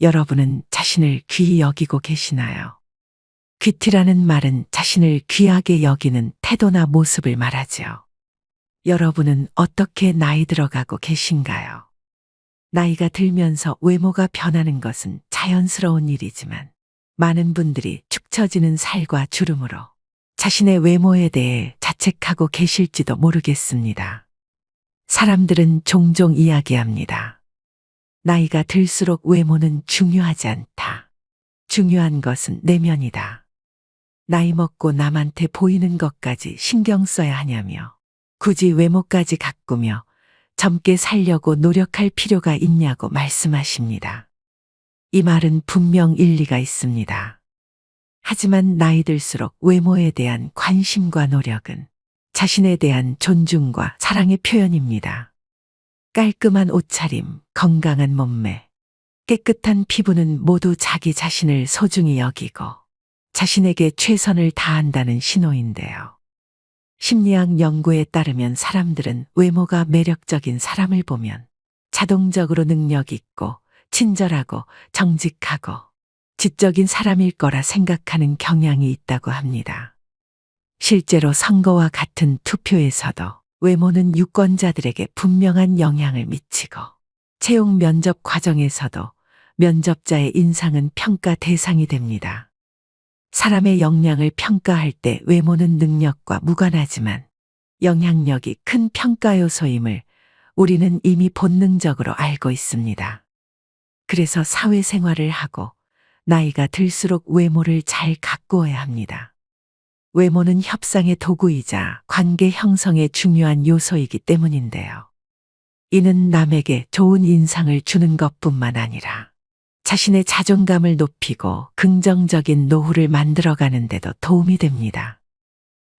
여러분은 자신을 귀히 여기고 계시나요? 귀티라는 말은 자신을 귀하게 여기는 태도나 모습을 말하지요. 여러분은 어떻게 나이 들어가고 계신가요? 나이가 들면서 외모가 변하는 것은 자연스러운 일이지만 많은 분들이 축 처지는 살과 주름으로 자신의 외모에 대해 자책하고 계실지도 모르겠습니다. 사람들은 종종 이야기합니다. 나이가 들수록 외모는 중요하지 않다. 중요한 것은 내면이다. 나이 먹고 남한테 보이는 것까지 신경 써야 하냐며 굳이 외모까지 가꾸며 젊게 살려고 노력할 필요가 있냐고 말씀하십니다. 이 말은 분명 일리가 있습니다. 하지만 나이 들수록 외모에 대한 관심과 노력은 자신에 대한 존중과 사랑의 표현입니다. 깔끔한 옷차림, 건강한 몸매, 깨끗한 피부는 모두 자기 자신을 소중히 여기고 자신에게 최선을 다한다는 신호인데요. 심리학 연구에 따르면 사람들은 외모가 매력적인 사람을 보면 자동적으로 능력 있고 친절하고 정직하고 지적인 사람일 거라 생각하는 경향이 있다고 합니다. 실제로 선거와 같은 투표에서도 외모는 유권자들에게 분명한 영향을 미치고 채용 면접 과정에서도 면접자의 인상은 평가 대상이 됩니다. 사람의 역량을 평가할 때 외모는 능력과 무관하지만 영향력이 큰 평가 요소임을 우리는 이미 본능적으로 알고 있습니다. 그래서 사회생활을 하고 나이가 들수록 외모를 잘 가꾸어야 합니다. 외모는 협상의 도구이자 관계 형성의 중요한 요소이기 때문인데요. 이는 남에게 좋은 인상을 주는 것뿐만 아니라 자신의 자존감을 높이고 긍정적인 노후를 만들어가는 데도 도움이 됩니다.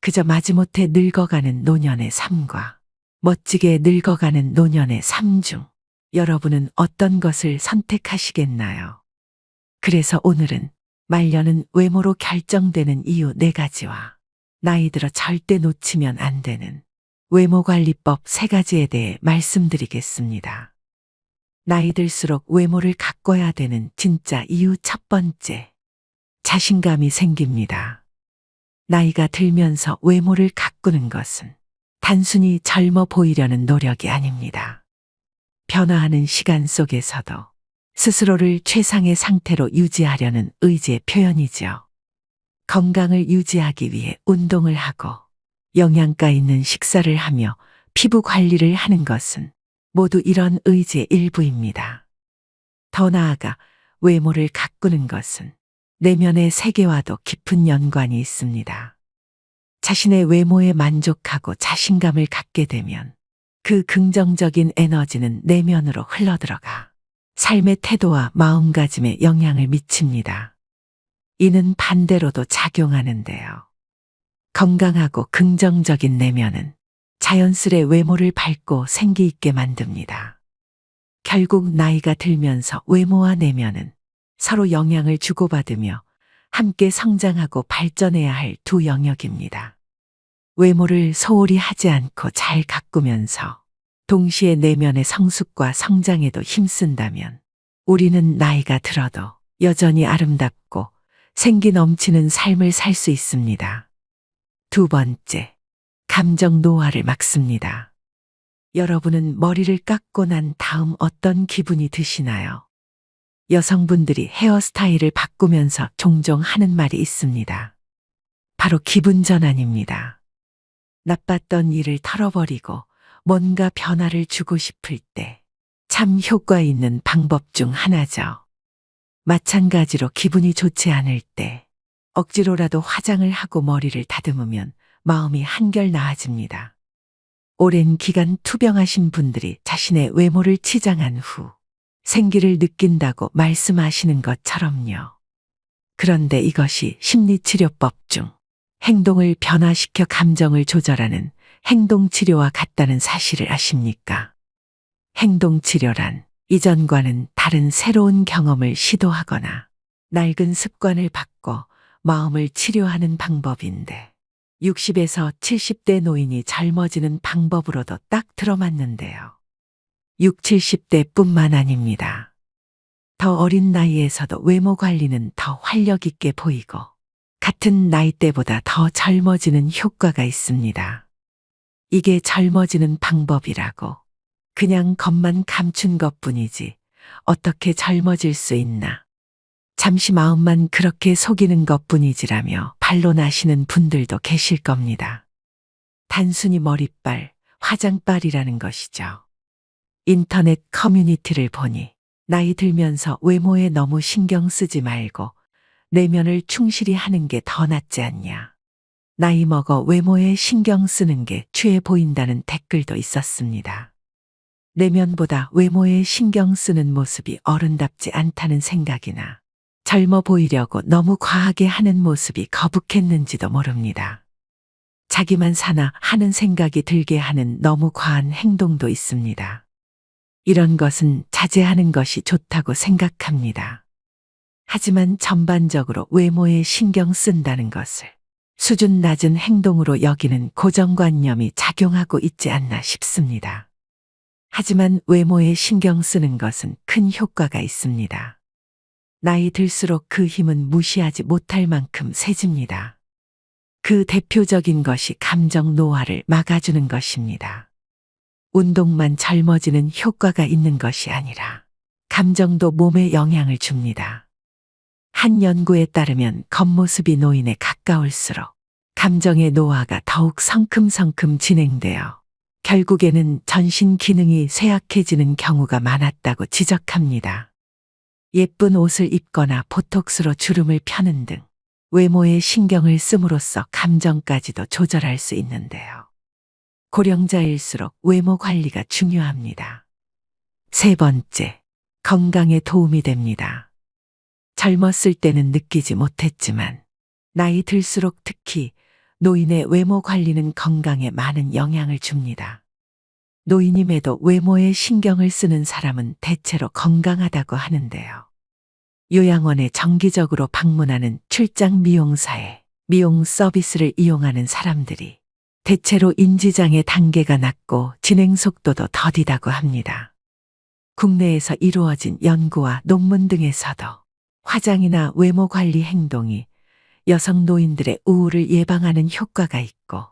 그저 마지못해 늙어가는 노년의 삶과 멋지게 늙어가는 노년의 삶 중 여러분은 어떤 것을 선택하시겠나요? 그래서 오늘은 말년은 외모로 결정되는 이유 4가지와 나이 들어 절대 놓치면 안 되는 외모관리법 3가지에 대해 말씀드리겠습니다. 나이 들수록 외모를 가꿔야 되는 진짜 이유 첫 번째, 자신감이 생깁니다. 나이가 들면서 외모를 가꾸는 것은 단순히 젊어 보이려는 노력이 아닙니다. 변화하는 시간 속에서도 스스로를 최상의 상태로 유지하려는 의지의 표현이지요. 건강을 유지하기 위해 운동을 하고 영양가 있는 식사를 하며 피부 관리를 하는 것은 모두 이런 의지의 일부입니다. 더 나아가 외모를 가꾸는 것은 내면의 세계와도 깊은 연관이 있습니다. 자신의 외모에 만족하고 자신감을 갖게 되면 그 긍정적인 에너지는 내면으로 흘러들어가 삶의 태도와 마음가짐에 영향을 미칩니다. 이는 반대로도 작용하는데요. 건강하고 긍정적인 내면은 자연스레 외모를 밝고 생기 있게 만듭니다. 결국 나이가 들면서 외모와 내면은 서로 영향을 주고받으며 함께 성장하고 발전해야 할 두 영역입니다. 외모를 소홀히 하지 않고 잘 가꾸면서 동시에 내면의 성숙과 성장에도 힘쓴다면 우리는 나이가 들어도 여전히 아름답고 생기 넘치는 삶을 살 수 있습니다. 두 번째, 감정 노화를 막습니다. 여러분은 머리를 깎고 난 다음 어떤 기분이 드시나요? 여성분들이 헤어스타일을 바꾸면서 종종 하는 말이 있습니다. 바로 기분 전환입니다. 나빴던 일을 털어버리고 뭔가 변화를 주고 싶을 때 참 효과 있는 방법 중 하나죠. 마찬가지로 기분이 좋지 않을 때 억지로라도 화장을 하고 머리를 다듬으면 마음이 한결 나아집니다. 오랜 기간 투병하신 분들이 자신의 외모를 치장한 후 생기를 느낀다고 말씀하시는 것처럼요. 그런데 이것이 심리치료법 중 행동을 변화시켜 감정을 조절하는 행동치료와 같다는 사실을 아십니까? 행동치료란 이전과는 다른 새로운 경험을 시도하거나 낡은 습관을 바꿔 마음을 치료하는 방법인데 60에서 70대 노인이 젊어지는 방법으로도 딱 들어맞는데요. 60, 70대뿐만 아닙니다. 더 어린 나이에서도 외모 관리는 더 활력 있게 보이고 같은 나이대보다 더 젊어지는 효과가 있습니다. 이게 젊어지는 방법이라고. 그냥 겉만 감춘 것뿐이지 어떻게 젊어질 수 있나. 잠시 마음만 그렇게 속이는 것뿐이지라며 반론하시는 분들도 계실 겁니다. 단순히 머리빨, 화장빨이라는 것이죠. 인터넷 커뮤니티를 보니 나이 들면서 외모에 너무 신경 쓰지 말고 내면을 충실히 하는 게 더 낫지 않냐. 나이 먹어 외모에 신경 쓰는 게 취해 보인다는 댓글도 있었습니다. 내면보다 외모에 신경 쓰는 모습이 어른답지 않다는 생각이나 젊어 보이려고 너무 과하게 하는 모습이 거북했는지도 모릅니다. 자기만 사나 하는 생각이 들게 하는 너무 과한 행동도 있습니다. 이런 것은 자제하는 것이 좋다고 생각합니다. 하지만 전반적으로 외모에 신경 쓴다는 것을 수준 낮은 행동으로 여기는 고정관념이 작용하고 있지 않나 싶습니다. 하지만 외모에 신경 쓰는 것은 큰 효과가 있습니다. 나이 들수록 그 힘은 무시하지 못할 만큼 세집니다. 그 대표적인 것이 감정 노화를 막아주는 것입니다. 운동만 젊어지는 효과가 있는 것이 아니라 감정도 몸에 영향을 줍니다. 한 연구에 따르면 겉모습이 노인에 가까울수록 감정의 노화가 더욱 성큼성큼 진행되어 결국에는 전신 기능이 쇠약해지는 경우가 많았다고 지적합니다. 예쁜 옷을 입거나 보톡스로 주름을 펴는 등 외모에 신경을 씀으로써 감정까지도 조절할 수 있는데요. 고령자일수록 외모 관리가 중요합니다. 세 번째, 건강에 도움이 됩니다. 젊었을 때는 느끼지 못했지만 나이 들수록 특히 노인의 외모 관리는 건강에 많은 영향을 줍니다. 노인임에도 외모에 신경을 쓰는 사람은 대체로 건강하다고 하는데요. 요양원에 정기적으로 방문하는 출장 미용사의 미용 서비스를 이용하는 사람들이 대체로 인지장애 단계가 낮고 진행 속도도 더디다고 합니다. 국내에서 이루어진 연구와 논문 등에서도 화장이나 외모 관리 행동이 여성 노인들의 우울을 예방하는 효과가 있고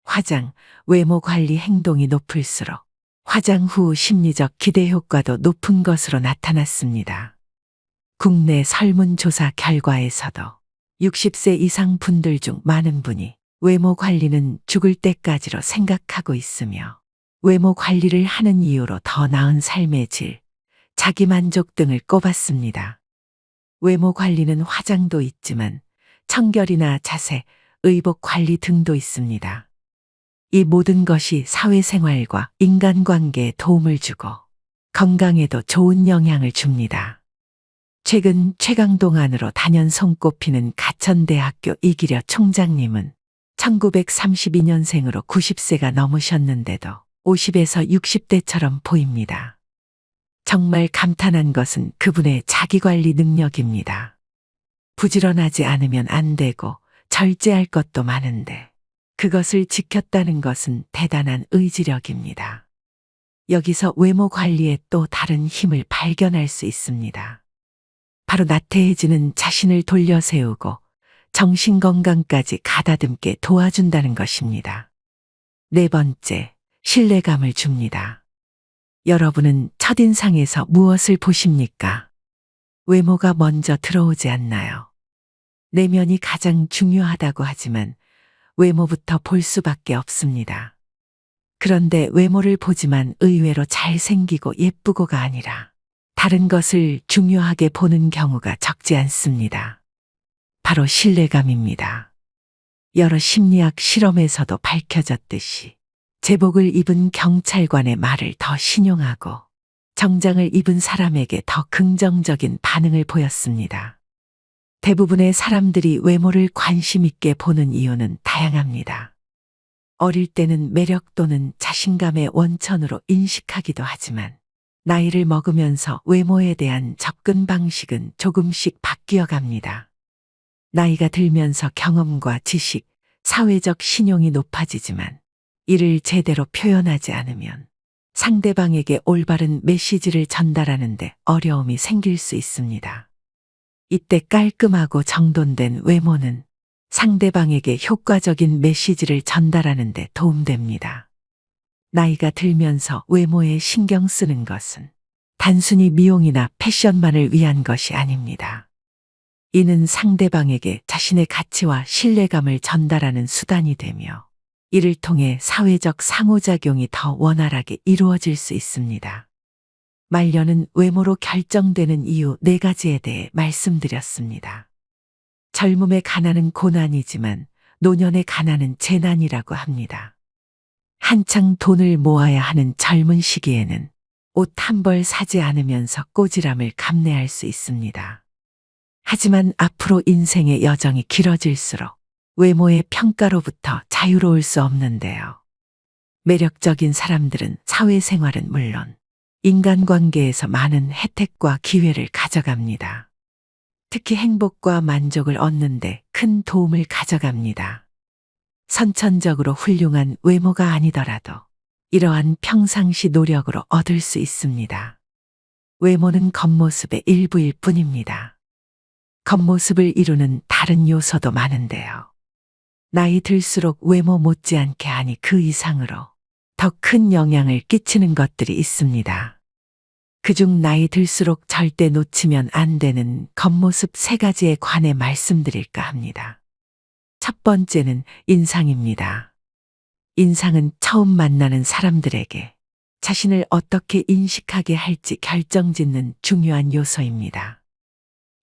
화장, 외모 관리 행동이 높을수록 화장 후 심리적 기대 효과도 높은 것으로 나타났습니다. 국내 설문조사 결과에서도 60세 이상 분들 중 많은 분이 외모 관리는 죽을 때까지로 생각하고 있으며 외모 관리를 하는 이유로 더 나은 삶의 질, 자기만족 등을 꼽았습니다. 외모 관리는 화장도 있지만 청결이나 자세, 의복 관리 등도 있습니다. 이 모든 것이 사회생활과 인간관계에 도움을 주고 건강에도 좋은 영향을 줍니다. 최근 최강동 안으로 단연 손꼽히는 가천대학교 이기려 총장님은 1932년생으로 90세가 넘으셨는데도 50에서 60대처럼 보입니다. 정말 감탄한 것은 그분의 자기관리 능력입니다. 부지런하지 않으면 안 되고 절제할 것도 많은데 그것을 지켰다는 것은 대단한 의지력입니다. 여기서 외모 관리에 또 다른 힘을 발견할 수 있습니다. 바로 나태해지는 자신을 돌려 세우고 정신건강까지 가다듬게 도와준다는 것입니다. 네 번째, 신뢰감을 줍니다. 여러분은 첫인상에서 무엇을 보십니까? 외모가 먼저 들어오지 않나요? 내면이 가장 중요하다고 하지만 외모부터 볼 수밖에 없습니다. 그런데 외모를 보지만 의외로 잘생기고 예쁘고가 아니라 다른 것을 중요하게 보는 경우가 적지 않습니다. 바로 신뢰감입니다. 여러 심리학 실험에서도 밝혀졌듯이 제복을 입은 경찰관의 말을 더 신용하고 정장을 입은 사람에게 더 긍정적인 반응을 보였습니다. 대부분의 사람들이 외모를 관심 있게 보는 이유는 다양합니다. 어릴 때는 매력 또는 자신감의 원천으로 인식하기도 하지만 나이를 먹으면서 외모에 대한 접근 방식은 조금씩 바뀌어 갑니다. 나이가 들면서 경험과 지식, 사회적 신용이 높아지지만 이를 제대로 표현하지 않으면 상대방에게 올바른 메시지를 전달하는데 어려움이 생길 수 있습니다. 이때 깔끔하고 정돈된 외모는 상대방에게 효과적인 메시지를 전달하는 데 도움됩니다. 나이가 들면서 외모에 신경 쓰는 것은 단순히 미용이나 패션만을 위한 것이 아닙니다. 이는 상대방에게 자신의 가치와 신뢰감을 전달하는 수단이 되며 이를 통해 사회적 상호작용이 더 원활하게 이루어질 수 있습니다. 말년은 외모로 결정되는 이유 4가지에 대해 말씀드렸습니다. 젊음의 가난은 고난이지만 노년의 가난은 재난이라고 합니다. 한창 돈을 모아야 하는 젊은 시기에는 옷 한 벌 사지 않으면서 꼬지람을 감내할 수 있습니다. 하지만 앞으로 인생의 여정이 길어질수록 외모의 평가로부터 자유로울 수 없는데요. 매력적인 사람들은 사회생활은 물론 인간관계에서 많은 혜택과 기회를 가져갑니다. 특히 행복과 만족을 얻는데 큰 도움을 가져갑니다. 선천적으로 훌륭한 외모가 아니더라도 이러한 평상시 노력으로 얻을 수 있습니다. 외모는 겉모습의 일부일 뿐입니다. 겉모습을 이루는 다른 요소도 많은데요. 나이 들수록 외모 못지않게 아니 그 이상으로 더 큰 영향을 끼치는 것들이 있습니다. 그중 나이 들수록 절대 놓치면 안 되는 겉모습 3가지에 관해 말씀드릴까 합니다. 첫 번째는 인상입니다. 인상은 처음 만나는 사람들에게 자신을 어떻게 인식하게 할지 결정짓는 중요한 요소입니다.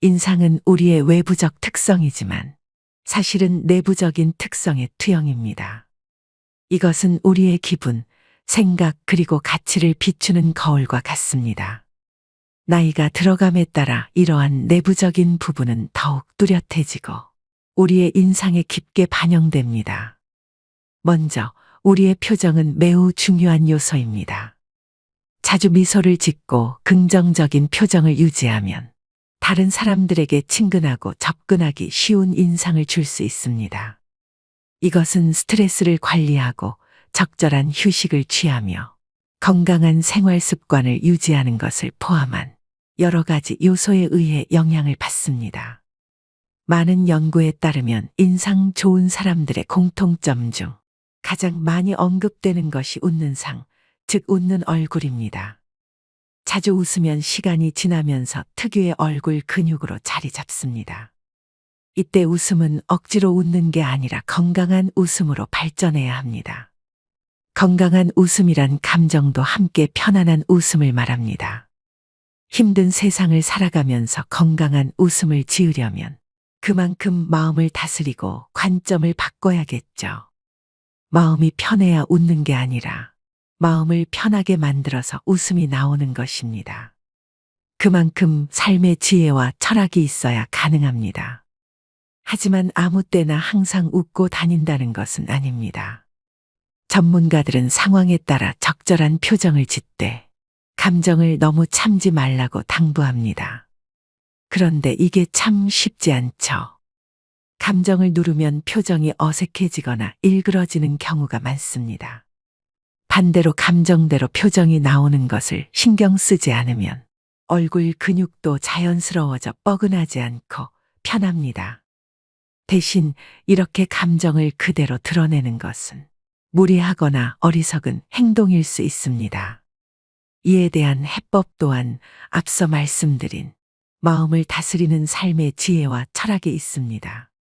인상은 우리의 외부적 특성이지만 사실은 내부적인 특성의 투영입니다. 이것은 우리의 기분, 생각 그리고 가치를 비추는 거울과 같습니다. 나이가 들어감에 따라 이러한 내부적인 부분은 더욱 뚜렷해지고 우리의 인상에 깊게 반영됩니다. 먼저 우리의 표정은 매우 중요한 요소입니다. 자주 미소를 짓고 긍정적인 표정을 유지하면 다른 사람들에게 친근하고 접근하기 쉬운 인상을 줄 수 있습니다. 이것은 스트레스를 관리하고 적절한 휴식을 취하며 건강한 생활 습관을 유지하는 것을 포함한 여러 가지 요소에 의해 영향을 받습니다. 많은 연구에 따르면 인상 좋은 사람들의 공통점 중 가장 많이 언급되는 것이 웃는 상, 즉 웃는 얼굴입니다. 자주 웃으면 시간이 지나면서 특유의 얼굴 근육으로 자리 잡습니다. 이때 웃음은 억지로 웃는 게 아니라 건강한 웃음으로 발전해야 합니다. 건강한 웃음이란 감정도 함께 편안한 웃음을 말합니다. 힘든 세상을 살아가면서 건강한 웃음을 지으려면 그만큼 마음을 다스리고 관점을 바꿔야겠죠. 마음이 편해야 웃는 게 아니라 마음을 편하게 만들어서 웃음이 나오는 것입니다. 그만큼 삶의 지혜와 철학이 있어야 가능합니다. 하지만 아무 때나 항상 웃고 다닌다는 것은 아닙니다. 전문가들은 상황에 따라 적절한 표정을 짓되 감정을 너무 참지 말라고 당부합니다. 그런데 이게 참 쉽지 않죠. 감정을 누르면 표정이 어색해지거나 일그러지는 경우가 많습니다. 반대로 감정대로 표정이 나오는 것을 신경 쓰지 않으면 얼굴 근육도 자연스러워져 뻐근하지 않고 편합니다. 대신 이렇게 감정을 그대로 드러내는 것은 무리하거나 어리석은 행동일 수 있습니다. 이에 대한 해법 또한 앞서 말씀드린 마음을 다스리는 삶의 지혜와 철학이 있습니다.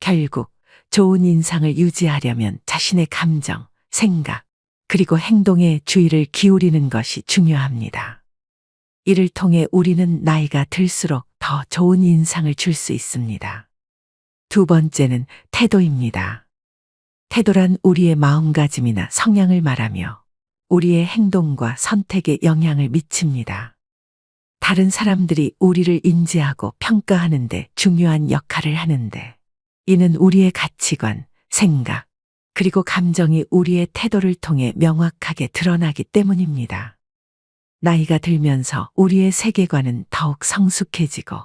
결국 좋은 인상을 유지하려면 자신의 감정, 생각, 그리고 행동에 주의를 기울이는 것이 중요합니다. 이를 통해 우리는 나이가 들수록 더 좋은 인상을 줄 수 있습니다. 두 번째는 태도입니다. 태도란 우리의 마음가짐이나 성향을 말하며 우리의 행동과 선택에 영향을 미칩니다. 다른 사람들이 우리를 인지하고 평가하는 데 중요한 역할을 하는데 이는 우리의 가치관, 생각, 그리고 감정이 우리의 태도를 통해 명확하게 드러나기 때문입니다. 나이가 들면서 우리의 세계관은 더욱 성숙해지고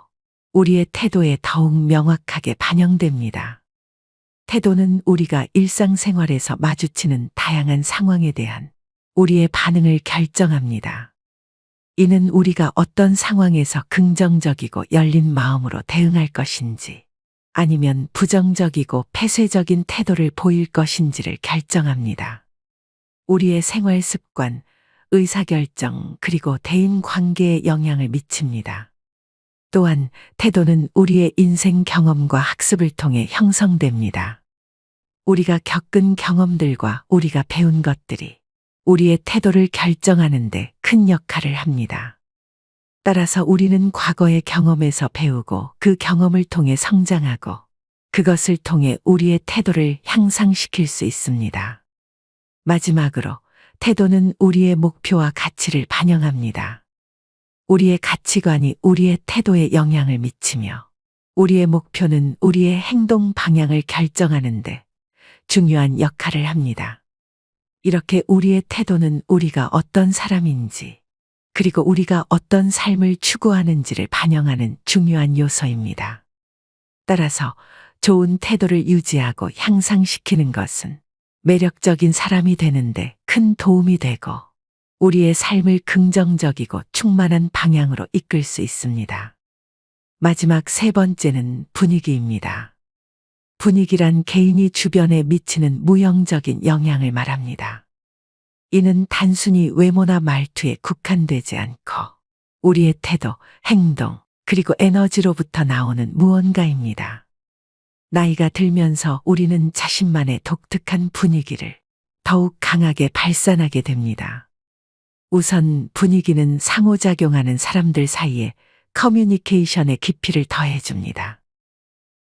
우리의 태도에 더욱 명확하게 반영됩니다. 태도는 우리가 일상생활에서 마주치는 다양한 상황에 대한 우리의 반응을 결정합니다. 이는 우리가 어떤 상황에서 긍정적이고 열린 마음으로 대응할 것인지 아니면 부정적이고 폐쇄적인 태도를 보일 것인지를 결정합니다. 우리의 생활 습관, 의사결정, 그리고 대인 관계에 영향을 미칩니다. 또한 태도는 우리의 인생 경험과 학습을 통해 형성됩니다. 우리가 겪은 경험들과 우리가 배운 것들이 우리의 태도를 결정하는 데 큰 역할을 합니다. 따라서 우리는 과거의 경험에서 배우고 그 경험을 통해 성장하고 그것을 통해 우리의 태도를 향상시킬 수 있습니다. 마지막으로 태도는 우리의 목표와 가치를 반영합니다. 우리의 가치관이 우리의 태도에 영향을 미치며 우리의 목표는 우리의 행동 방향을 결정하는데 중요한 역할을 합니다. 이렇게 우리의 태도는 우리가 어떤 사람인지 그리고 우리가 어떤 삶을 추구하는지를 반영하는 중요한 요소입니다. 따라서 좋은 태도를 유지하고 향상시키는 것은 매력적인 사람이 되는데 큰 도움이 되고 우리의 삶을 긍정적이고 충만한 방향으로 이끌 수 있습니다. 마지막 세 번째는 분위기입니다. 분위기란 개인이 주변에 미치는 무형적인 영향을 말합니다. 이는 단순히 외모나 말투에 국한되지 않고 우리의 태도, 행동, 그리고 에너지로부터 나오는 무언가입니다. 나이가 들면서 우리는 자신만의 독특한 분위기를 더욱 강하게 발산하게 됩니다. 우선 분위기는 상호작용하는 사람들 사이에 커뮤니케이션의 깊이를 더해줍니다.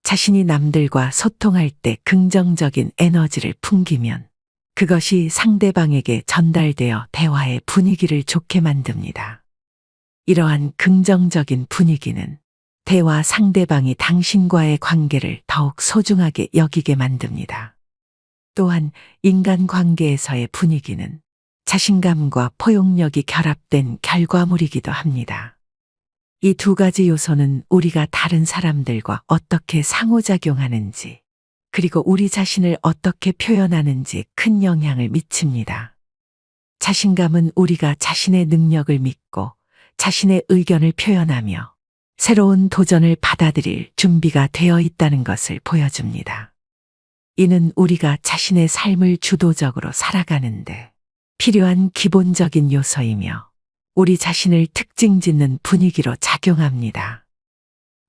자신이 남들과 소통할 때 긍정적인 에너지를 풍기면 그것이 상대방에게 전달되어 대화의 분위기를 좋게 만듭니다. 이러한 긍정적인 분위기는 대화 상대방이 당신과의 관계를 더욱 소중하게 여기게 만듭니다. 또한 인간관계에서의 분위기는 자신감과 포용력이 결합된 결과물이기도 합니다. 이 두 가지 요소는 우리가 다른 사람들과 어떻게 상호작용하는지, 그리고 우리 자신을 어떻게 표현하는지 큰 영향을 미칩니다. 자신감은 우리가 자신의 능력을 믿고 자신의 의견을 표현하며 새로운 도전을 받아들일 준비가 되어 있다는 것을 보여줍니다. 이는 우리가 자신의 삶을 주도적으로 살아가는데 필요한 기본적인 요소이며 우리 자신을 특징 짓는 분위기로 작용합니다.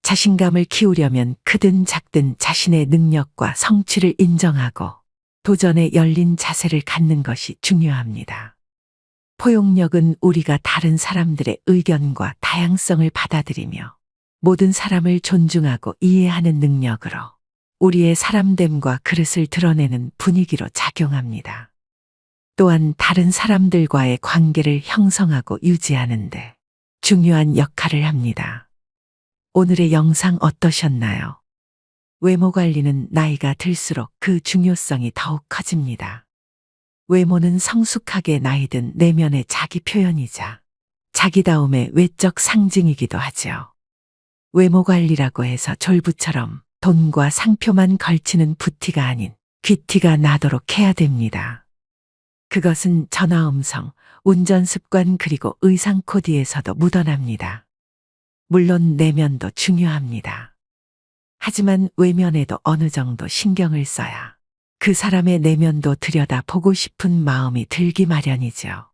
자신감을 키우려면 크든 작든 자신의 능력과 성취를 인정하고 도전에 열린 자세를 갖는 것이 중요합니다. 포용력은 우리가 다른 사람들의 의견과 다양성을 받아들이며 모든 사람을 존중하고 이해하는 능력으로 우리의 사람됨과 그릇을 드러내는 분위기로 작용합니다. 또한 다른 사람들과의 관계를 형성하고 유지하는데 중요한 역할을 합니다. 오늘의 영상 어떠셨나요? 외모 관리는 나이가 들수록 그 중요성이 더욱 커집니다. 외모는 성숙하게 나이든 내면의 자기 표현이자 자기다움의 외적 상징이기도 하죠. 외모 관리라고 해서 졸부처럼 돈과 상표만 걸치는 부티가 아닌 귀티가 나도록 해야 됩니다. 그것은 전화음성, 운전 습관 그리고 의상 코디에서도 묻어납니다. 물론 내면도 중요합니다. 하지만 외면에도 어느 정도 신경을 써야 그 사람의 내면도 들여다보고 싶은 마음이 들기 마련이죠.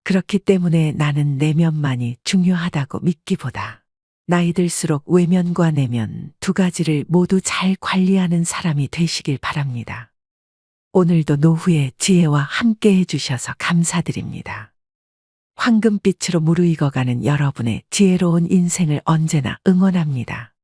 그렇기 때문에 나는 내면만이 중요하다고 믿기보다 나이 들수록 외면과 내면 두 가지를 모두 잘 관리하는 사람이 되시길 바랍니다. 오늘도 노후의 지혜와 함께 해주셔서 감사드립니다. 황금빛으로 무르익어가는 여러분의 지혜로운 인생을 언제나 응원합니다.